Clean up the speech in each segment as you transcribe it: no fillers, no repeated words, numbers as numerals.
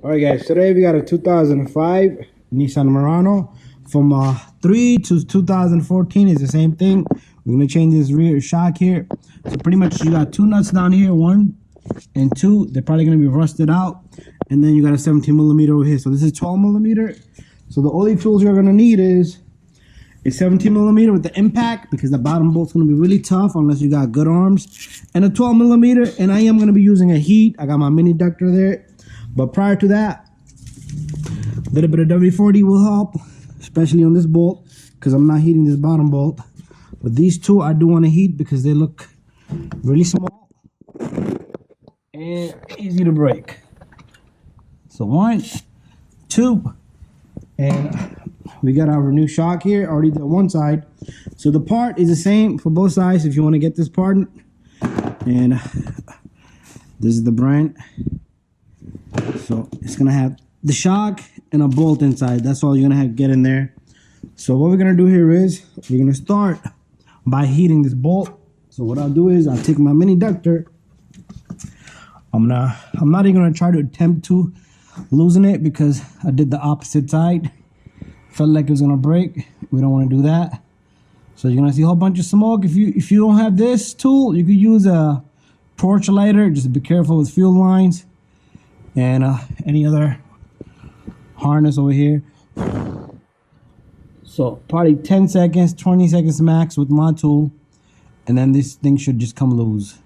All right, guys. Today we got a 2005 Nissan Murano. From 3 to 2014 is the same thing. We're gonna change this rear shock here. So pretty much you got two nuts down here, 1 and 2. They're probably gonna be rusted out, and then you got a 17 millimeter over here. So this is 12 millimeter. So the only tools you're gonna need is a 17 millimeter with the impact, because the bottom bolt's gonna be really tough unless you got good arms, and a 12 millimeter. And I am gonna be using a heat. I got my mini ductor there. But prior to that, a little bit of WD-40 will help, especially on this bolt, because I'm not heating this bottom bolt. But these two I do want to heat because they look really small and easy to break. So 1, 2, and we got our new shock here. Already did one side. So the part is the same for both sides if you want to get this part. And this is the brand. So it's gonna have the shock and a bolt inside. That's all you're gonna have to get in there. So what we're gonna do here is we're gonna start by heating this bolt. So what I'll do is I'll take my mini ductor. I'm not even gonna try to attempt to loosen it because I did the opposite side. Felt like it was gonna break. We don't want to do that. So you're gonna see a whole bunch of smoke. If you don't have this tool, you could use a torch lighter. Just be careful with fuel lines and any other harness over here. So probably 10 seconds, 20 seconds max with my tool, and then this thing should just come loose.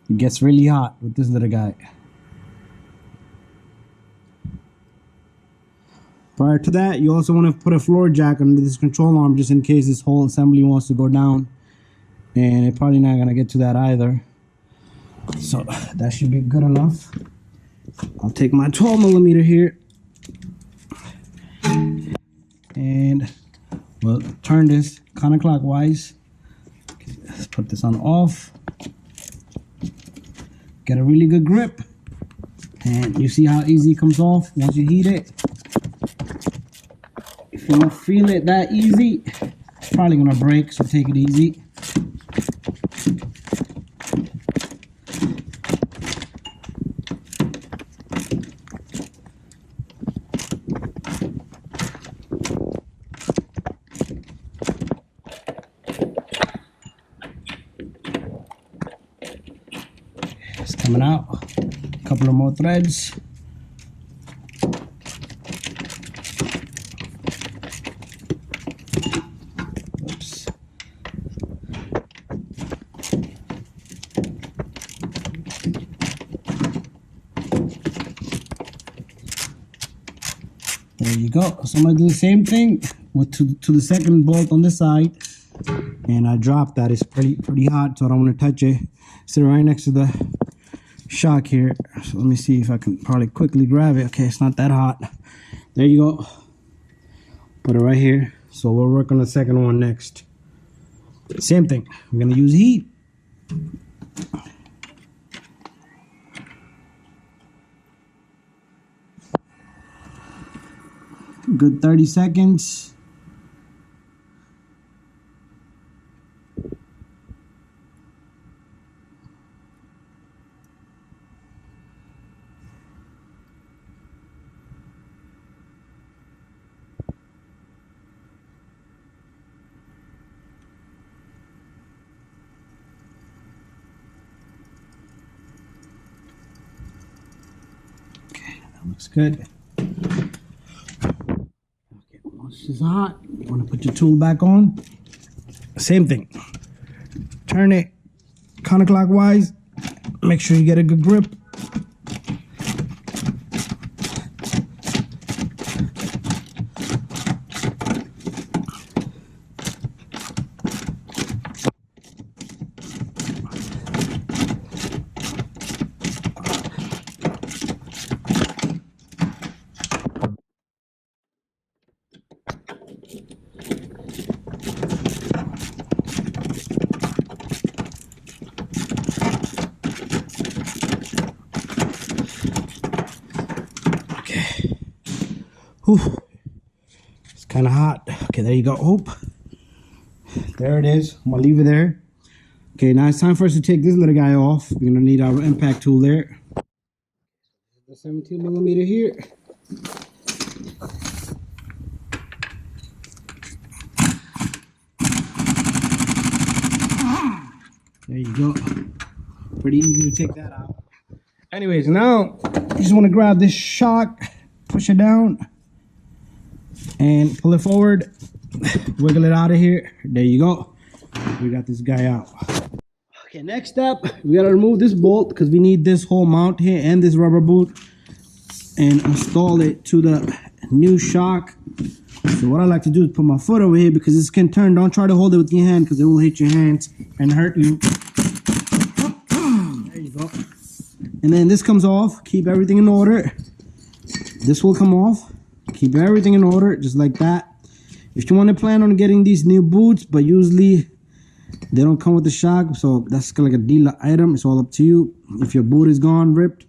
It gets really hot with this little guy. Prior to that, you also want to put a floor jack under this control arm just in case this whole assembly wants to go down, and it's probably not gonna get to that either. So that should be good enough. I'll take my 12 millimeter here and we'll turn this counterclockwise. Okay, let's put this on off. Get a really good grip, and you see how easy it comes off once you heat it. If you don't feel it that easy, it's probably gonna break, so take it easy. It's coming out. A couple of more threads. Oops. There you go. So I'm gonna do the same thing with to the second bolt on this side, and I dropped that. It's pretty hot, so I don't want to touch it. Sit right next to the shock here. So let me see if I can probably quickly grab it. Okay, it's not that hot. There you go. Put it right here. So we'll work on the second one next. Same thing. We're gonna use heat. Good 30 seconds. Looks good. Okay, once it's hot, you want to put your tool back on. Same thing. Turn it counterclockwise. Make sure you get a good grip. Whew. It's kind of hot. Okay, there you go. Oop. There it is. I'm gonna leave it there. Okay, now it's time for us to take this little guy off. We're gonna need our impact tool there. The 17mm here. There you go. Pretty easy to take that out. Anyways, now you just want to grab this shock, push it down, and pull it forward. Wiggle it out of here. There you go. We got this guy out. Okay, next step, we gotta remove this bolt because we need this whole mount here and this rubber boot, and install it to the new shock. So what I like to do is put my foot over here because this can turn. Don't try to hold it with your hand because it will hit your hands and hurt you. There you go. And then this comes off. Keep everything in order. This will come off. Keep everything in order just like that. If you want to plan on getting these new boots, but usually they don't come with the shock, so that's like a dealer item. It's all up to you. If your boot is gone, ripped,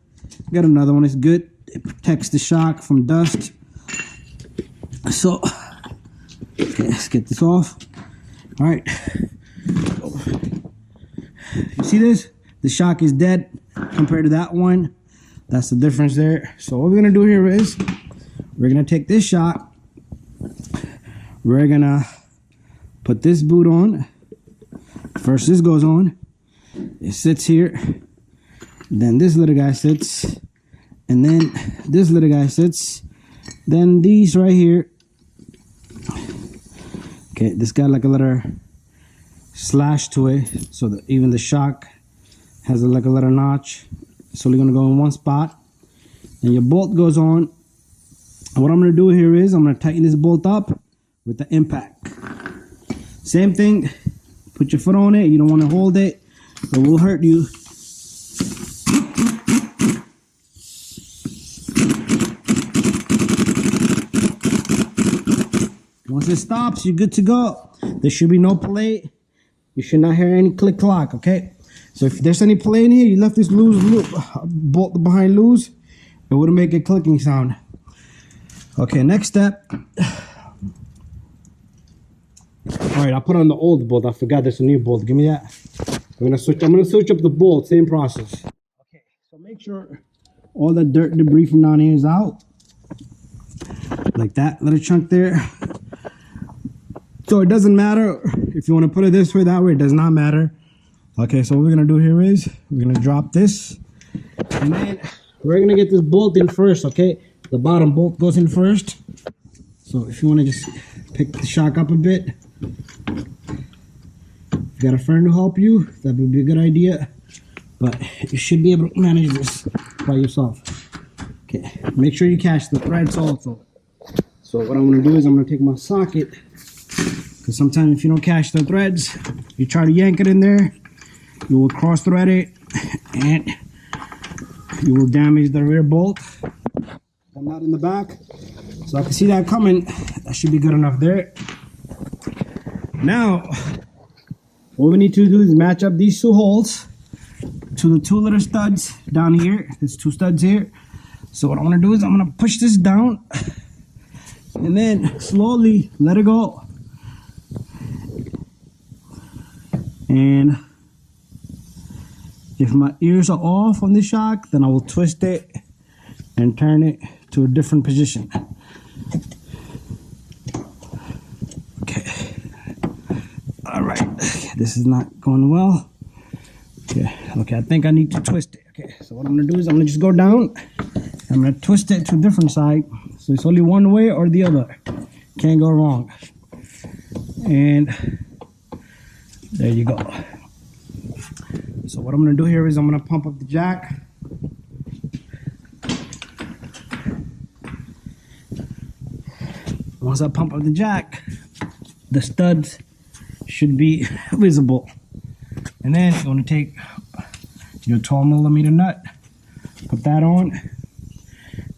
get another one. It's good. It protects the shock from dust. So, okay, let's get this off. All right. You see this? The shock is dead compared to that one. That's the difference there. So what we're gonna do here is we're gonna take this shock. We're gonna put this boot on. First, this goes on. It sits here. Then this little guy sits. And then this little guy sits. Then these right here. Okay, this got like a little slash to it, so that even the shock has like a little notch. It's only gonna go in one spot. And your bolt goes on. And what I'm gonna do here is I'm gonna tighten this bolt up with the impact. Same thing. Put your foot on it. You don't want to hold it. It will hurt you. Once it stops, you're good to go. There should be no play. You should not hear any click clock, okay? So if there's any play in here, you left this bolt behind loose, it wouldn't make a clicking sound. Okay, next step. All right, I'll put on the old bolt. I forgot there's a new bolt. Give me that. I'm gonna switch up the bolt. Same process. Okay, so make sure all the dirt debris from down here is out, like that little chunk there. So it doesn't matter if you want to put it this way, that way. It does not matter. Okay, so what we're gonna do here is we're gonna drop this, and then we're gonna get this bolt in first. Okay, the bottom bolt goes in first. So if you want to just pick the shock up a bit. If you got a friend to help you, that would be a good idea, but you should be able to manage this by yourself. Okay, make sure you catch the threads also. So what I'm going to do is I'm going to take my socket, because sometimes if you don't catch the threads, you try to yank it in there, you will cross thread it and you will damage the rear bolt. I'm not in the back, so I can see that coming. That should be good enough there. Now, what we need to do is match up these two holes to the two little studs down here. There's two studs here. So what I'm gonna do is I'm gonna push this down and then slowly let it go. And if my ears are off on the shock, then I will twist it and turn it to a different position. Alright, this is not going well. Okay, I think I need to twist it. Okay, so what I'm gonna do is I'm gonna just go down. I'm gonna twist it to a different side. So it's only one way or the other. Can't go wrong. And there you go. So what I'm gonna do here is I'm gonna pump up the jack. Once I pump up the jack, the studs should be visible. And then you're going to take your 12mm nut, put that on,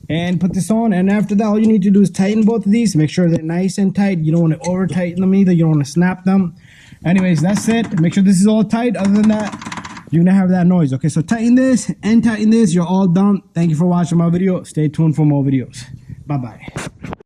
and put this on. And after that, all you need to do is tighten both of these. Make sure they're nice and tight. You don't want to over tighten them either. You don't want to snap them. Anyways, that's it. Make sure this is all tight. Other than that, you're going to have that noise. Okay, so tighten this and tighten this. You're all done. Thank you for watching my video. Stay tuned for more videos. Bye-bye.